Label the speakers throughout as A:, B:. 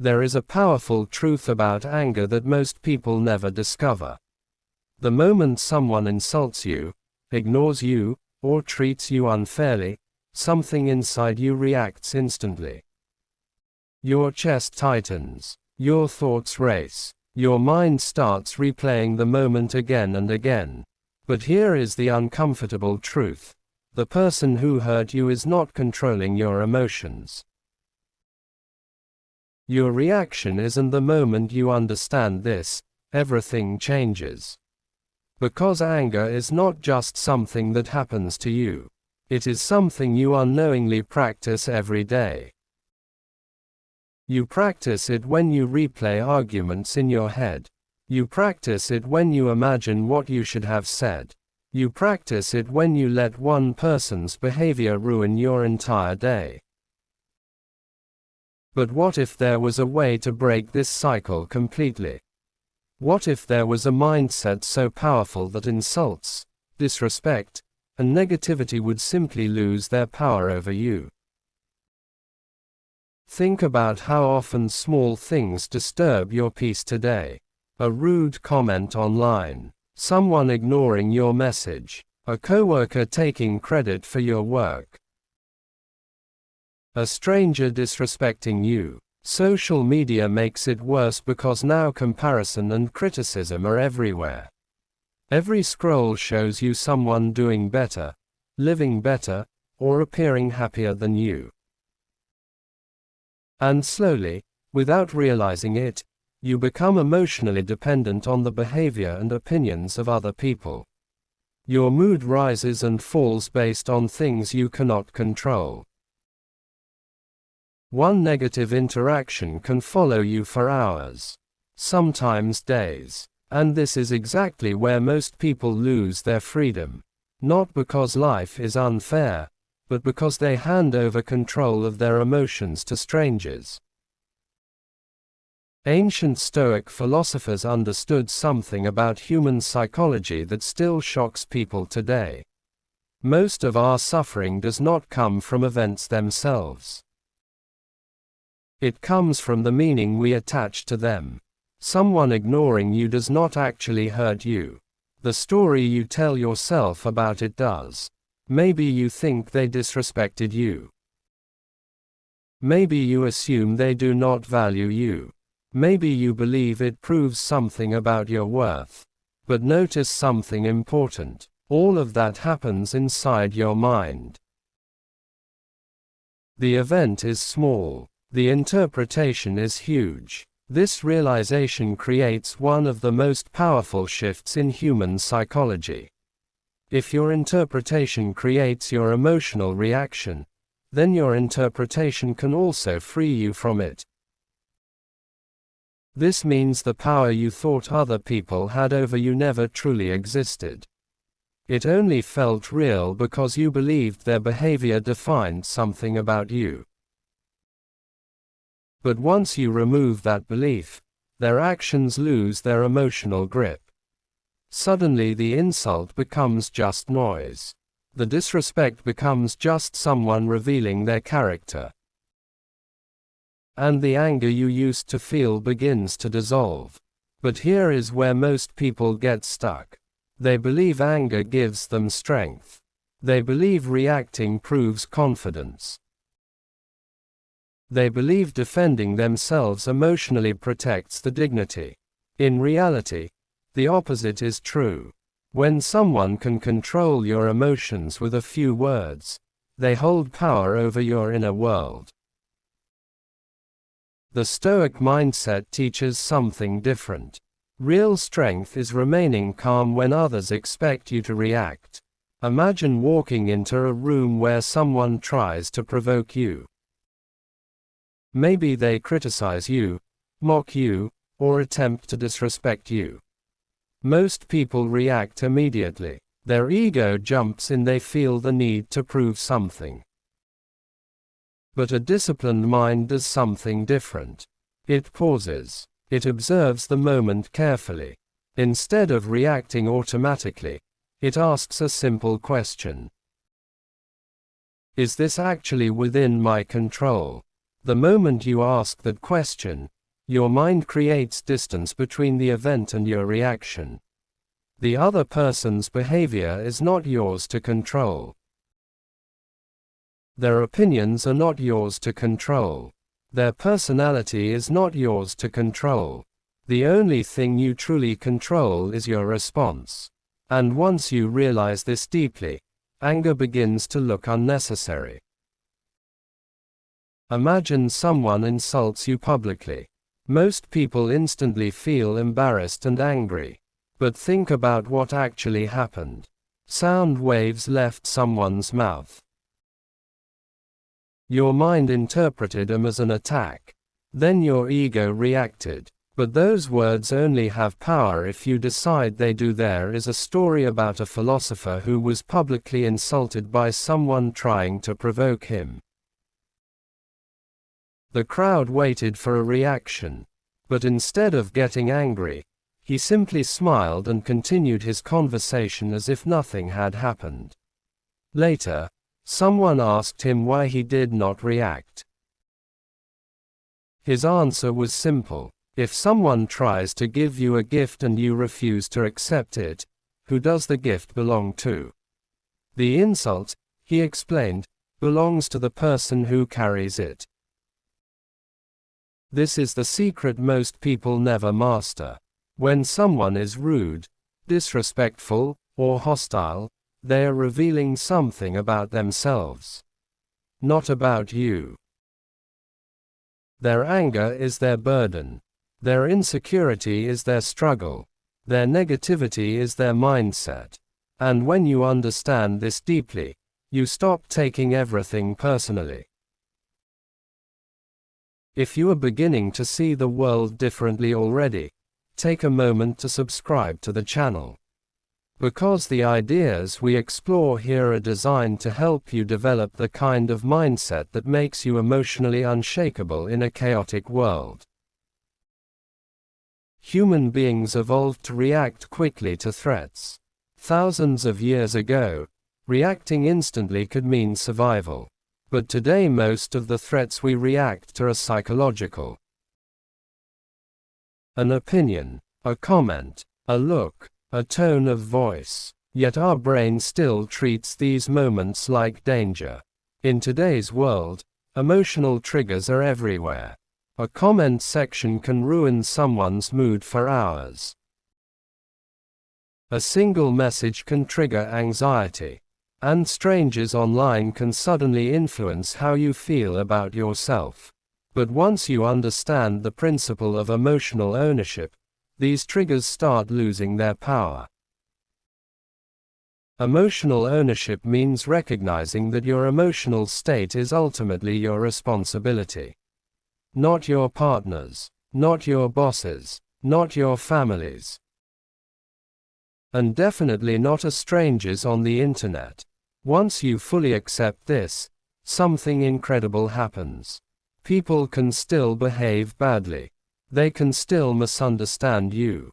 A: There is a powerful truth about anger that most people never discover. The moment someone insults you, ignores you, or treats you unfairly, something inside you reacts instantly. Your chest tightens, your thoughts race, your mind starts replaying the moment again and again. But here is the uncomfortable truth. The person who hurt you is not controlling your emotions. Your reaction is, and the moment you understand this, everything changes. Because anger is not just something that happens to you. It is something you unknowingly practice every day. You practice it when you replay arguments in your head. You practice it when you imagine what you should have said. You practice it when you let one person's behavior ruin your entire day. But what if there was a way to break this cycle completely? What if there was a mindset so powerful that insults, disrespect, and negativity would simply lose their power over you? Think about how often small things disturb your peace today. A rude comment online, someone ignoring your message, a coworker taking credit for your work, a stranger disrespecting you. Social media makes it worse because now comparison and criticism are everywhere. Every scroll shows you someone doing better, living better, or appearing happier than you. And slowly, without realizing it, you become emotionally dependent on the behavior and opinions of other people. Your mood rises and falls based on things you cannot control. One negative interaction can follow you for hours, sometimes days. And this is exactly where most people lose their freedom. Not because life is unfair, but because they hand over control of their emotions to strangers. Ancient Stoic philosophers understood something about human psychology that still shocks people today. Most of our suffering does not come from events themselves. It comes from the meaning we attach to them. Someone ignoring you does not actually hurt you. The story you tell yourself about it does. Maybe you think they disrespected you. Maybe you assume they do not value you. Maybe you believe it proves something about your worth. But notice something important. All of that happens inside your mind. The event is small. The interpretation is huge. This realization creates one of the most powerful shifts in human psychology. If your interpretation creates your emotional reaction, then your interpretation can also free you from it. This means the power you thought other people had over you never truly existed. It only felt real because you believed their behavior defined something about you. But once you remove that belief, their actions lose their emotional grip. Suddenly the insult becomes just noise. The disrespect becomes just someone revealing their character. And the anger you used to feel begins to dissolve. But here is where most people get stuck. They believe anger gives them strength. They believe reacting proves confidence. They believe defending themselves emotionally protects the dignity. In reality, the opposite is true. When someone can control your emotions with a few words, they hold power over your inner world. The Stoic mindset teaches something different. Real strength is remaining calm when others expect you to react. Imagine walking into a room where someone tries to provoke you. Maybe they criticize you, mock you, or attempt to disrespect you. Most people react immediately. Their ego jumps in, they feel the need to prove something. But a disciplined mind does something different. It pauses. It observes the moment carefully. Instead of reacting automatically, it asks a simple question. Is this actually within my control? The moment you ask that question, your mind creates distance between the event and your reaction. The other person's behavior is not yours to control. Their opinions are not yours to control. Their personality is not yours to control. The only thing you truly control is your response. And once you realize this deeply, anger begins to look unnecessary. Imagine someone insults you publicly. Most people instantly feel embarrassed and angry. But think about what actually happened. Sound waves left someone's mouth. Your mind interpreted them as an attack. Then your ego reacted. But those words only have power if you decide they do. There is a story about a philosopher who was publicly insulted by someone trying to provoke him. The crowd waited for a reaction. But instead of getting angry, he simply smiled and continued his conversation as if nothing had happened. Later, someone asked him why he did not react. His answer was simple. If someone tries to give you a gift and you refuse to accept it, who does the gift belong to? The insult, he explained, belongs to the person who carries it. This is the secret most people never master. When someone is rude, disrespectful, or hostile, they are revealing something about themselves, not about you. Their anger is their burden. Their insecurity is their struggle. Their negativity is their mindset. And when you understand this deeply, you stop taking everything personally. If you are beginning to see the world differently already, take a moment to subscribe to the channel. Because the ideas we explore here are designed to help you develop the kind of mindset that makes you emotionally unshakable in a chaotic world. Human beings evolved to react quickly to threats. Thousands of years ago, reacting instantly could mean survival. But today most of the threats we react to are psychological. An opinion, a comment, a look, a tone of voice. Yet our brain still treats these moments like danger. In today's world, emotional triggers are everywhere. A comment section can ruin someone's mood for hours. A single message can trigger anxiety. And strangers online can suddenly influence how you feel about yourself. But once you understand the principle of emotional ownership, these triggers start losing their power. Emotional ownership means recognizing that your emotional state is ultimately your responsibility. Not your partner's, not your boss's, not your family's. And definitely not a stranger's on the internet. Once you fully accept this, something incredible happens. People can still behave badly. They can still misunderstand you.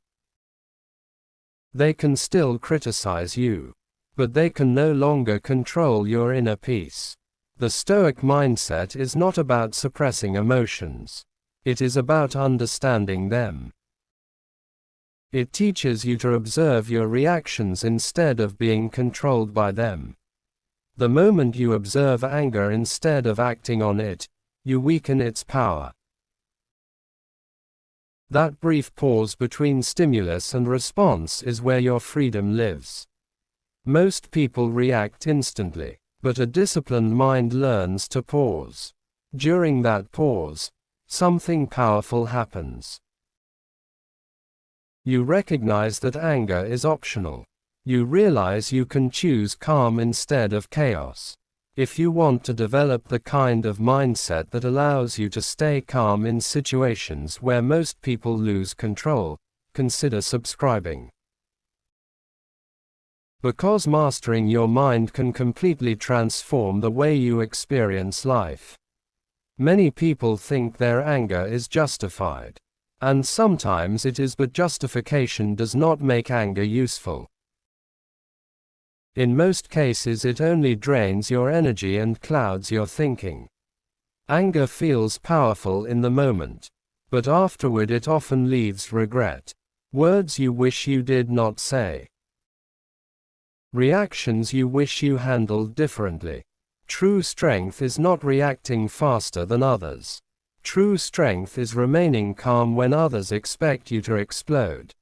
A: They can still criticize you. But they can no longer control your inner peace. The Stoic mindset is not about suppressing emotions. It is about understanding them. It teaches you to observe your reactions instead of being controlled by them. The moment you observe anger instead of acting on it, you weaken its power. That brief pause between stimulus and response is where your freedom lives. Most people react instantly. But a disciplined mind learns to pause. During that pause, something powerful happens. You recognize that anger is optional. You realize you can choose calm instead of chaos. If you want to develop the kind of mindset that allows you to stay calm in situations where most people lose control, consider subscribing. Because mastering your mind can completely transform the way you experience life. Many people think their anger is justified. And sometimes it is, but justification does not make anger useful. In most cases it only drains your energy and clouds your thinking. Anger feels powerful in the moment, but afterward it often leaves regret. Words you wish you did not say. Reactions you wish you handled differently. True strength is not reacting faster than others. True strength is remaining calm when others expect you to explode.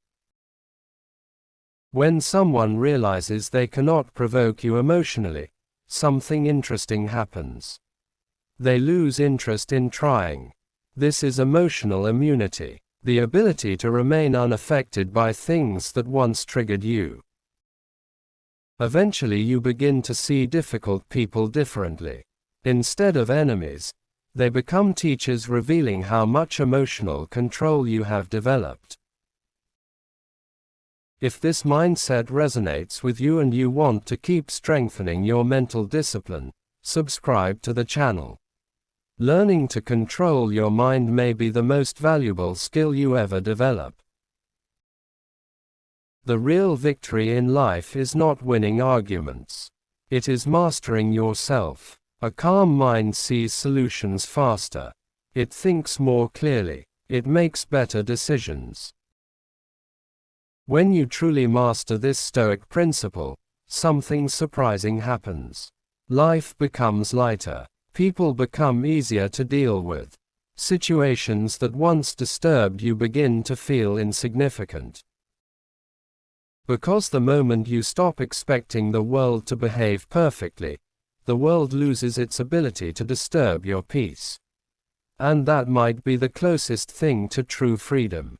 A: When someone realizes they cannot provoke you emotionally, something interesting happens. They lose interest in trying. This is emotional immunity, the ability to remain unaffected by things that once triggered you. Eventually you begin to see difficult people differently. Instead of enemies, they become teachers, revealing how much emotional control you have developed. If this mindset resonates with you and you want to keep strengthening your mental discipline, subscribe to the channel. Learning to control your mind may be the most valuable skill you ever develop. The real victory in life is not winning arguments. It is mastering yourself. A calm mind sees solutions faster. It thinks more clearly. It makes better decisions. When you truly master this Stoic principle, something surprising happens. Life becomes lighter. People become easier to deal with. Situations that once disturbed you begin to feel insignificant. Because the moment you stop expecting the world to behave perfectly, the world loses its ability to disturb your peace. And that might be the closest thing to true freedom.